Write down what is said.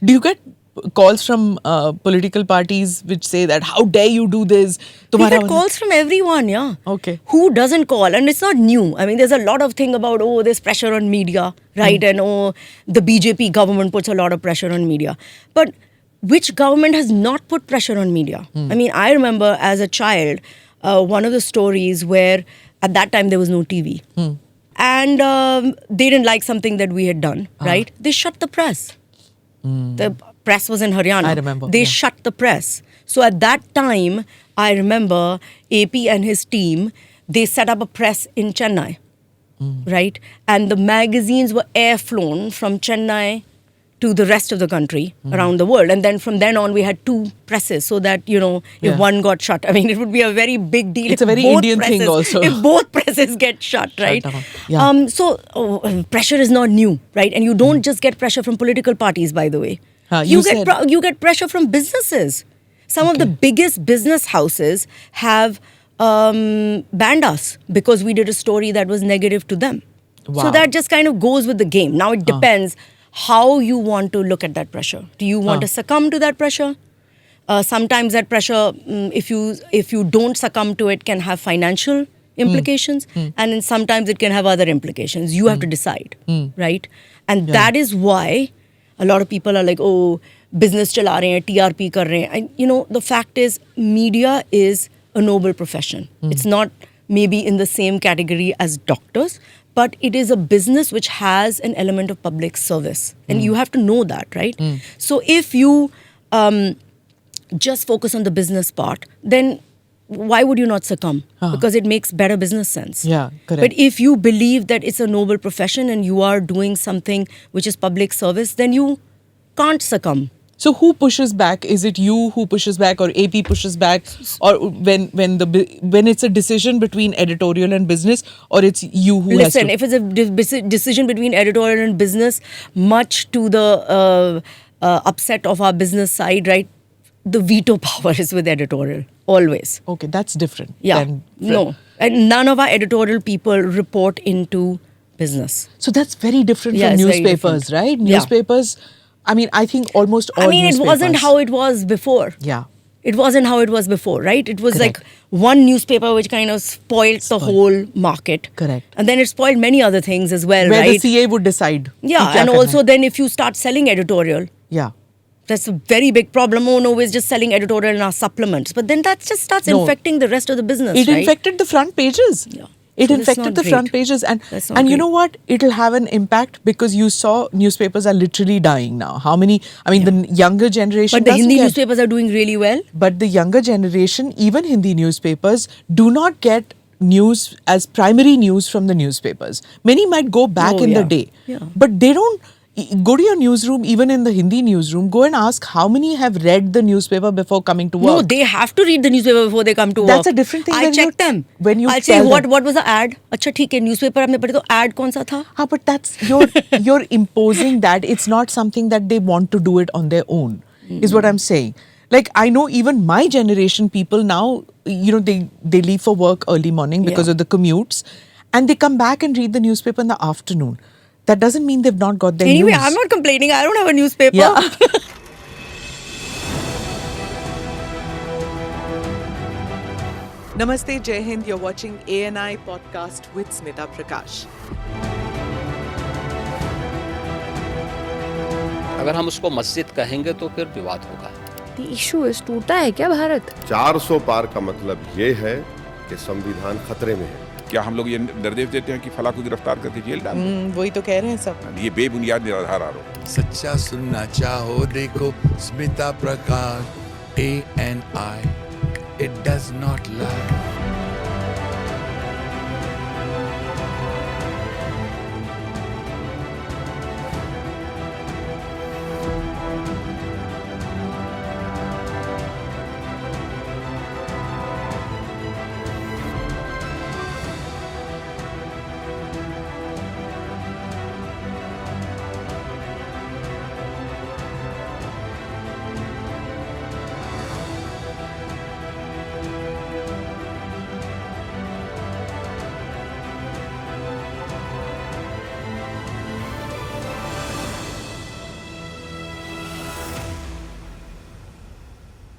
Do you get calls from political parties which say that how dare you do this? We get calls from everyone, yeah. Okay. Who doesn't call? And it's not new. I mean, there's a lot of thing about, there's pressure on media, right? And the BJP government puts a lot of pressure on media. But which government has not put pressure on media? I mean, I remember as a child, one of the stories where at that time there was no TV. And they didn't like something that we had done, right? They shut the press. The press was in Haryana. I remember. They shut the press. So at that time, I remember AP and his team, they set up a press in Chennai, right? And the magazines were air-flown from Chennai to the rest of the country around the world. And then from then on, we had 2 presses so that, if one got shut, I mean, it would be a very big deal. It's a very Indian thing also. If both presses get shut, right? Yeah. So pressure is not new, right? And you don't just get pressure from political parties, by the way. You get pressure from businesses. Some of the biggest business houses have banned us because we did a story that was negative to them. Wow. So that just kind of goes with the game. Now it depends how you want to look at that pressure. Do you want to succumb to that pressure? Sometimes that pressure, if you don't succumb to it, can have financial implications, and then sometimes it can have other implications. You have to decide, right? And that is why a lot of people are like, business chala rahe hain, TRP kar rahe hain. And, the fact is, media is a noble profession. It's not maybe in the same category as doctors, but it is a business which has an element of public service. And you have to know that, right? So if you just focus on the business part, then why would you not succumb? Because it makes better business sense. Yeah, correct. But if you believe that it's a noble profession and you are doing something which is public service, then you can't succumb. So who pushes back? Is it you who pushes back, or AP pushes back, or when it's a decision between editorial and business, or it's you who has to? Listen, if it's a decision between editorial and business, much to the upset of our business side, right? The veto power is with editorial, always. Okay, that's different. Yeah, no. And none of our editorial people report into business. So that's very different from newspapers, right? Yeah. Newspapers, I mean, I think almost all newspapers. It wasn't how it was before. Yeah. It wasn't how it was before, right? It was Correct. like one newspaper which kind of spoiled the whole market. Correct. And then it spoiled many other things as well, Where right? the CA would decide. Yeah, and also then if you start selling editorial, yeah, that's a very big problem. Oh no, we're just selling editorial in our supplements. But then that just starts infecting the rest of the business, it right? infected the front pages. Yeah. It So infected the front pages, and you know what? It'll have an impact because you saw newspapers are literally dying now. How many? I mean, the younger generation. But the Hindi newspapers are doing really well. But the younger generation, even Hindi newspapers, do not get news as primary news from the newspapers. Many might go back in the day, but they don't. Go to your newsroom, even in the Hindi newsroom, go and ask how many have read the newspaper before coming to work. No, they have to read the newspaper before they come to work. That's a different thing. I check them. When you I'll say, what was the ad? Acha, theek hai, newspaper aapne padhe, to ad kaun sa tha? But that's, you're imposing that. It's not something that they want to do it on their own, is what I'm saying. Like, I know even my generation people now, they leave for work early morning because of the commutes, and they come back and read the newspaper in the afternoon. That doesn't mean they've not got their news. Anyway, I'm not complaining. I don't have a newspaper. Yeah. Namaste, Jai Hind. You're watching ANI podcast with Smita Prakash. अगर हम उसको मस्जिद कहेंगे तो फिर विवाद होगा। The issue is टूटा है क्या भारत? 400 पार का मतलब ये है कि संविधान खतरे में है। क्या हम लोग ये निर्देश देते हैं कि फला को गिरफ्तार करके जेल डाल दो? वही तो कह रहे हैं सब। ये बेबुनियाद निराधार आरोप। सच्चा सुनना चाहो देखो स्मिता प्रकाश ANI, it does not lie.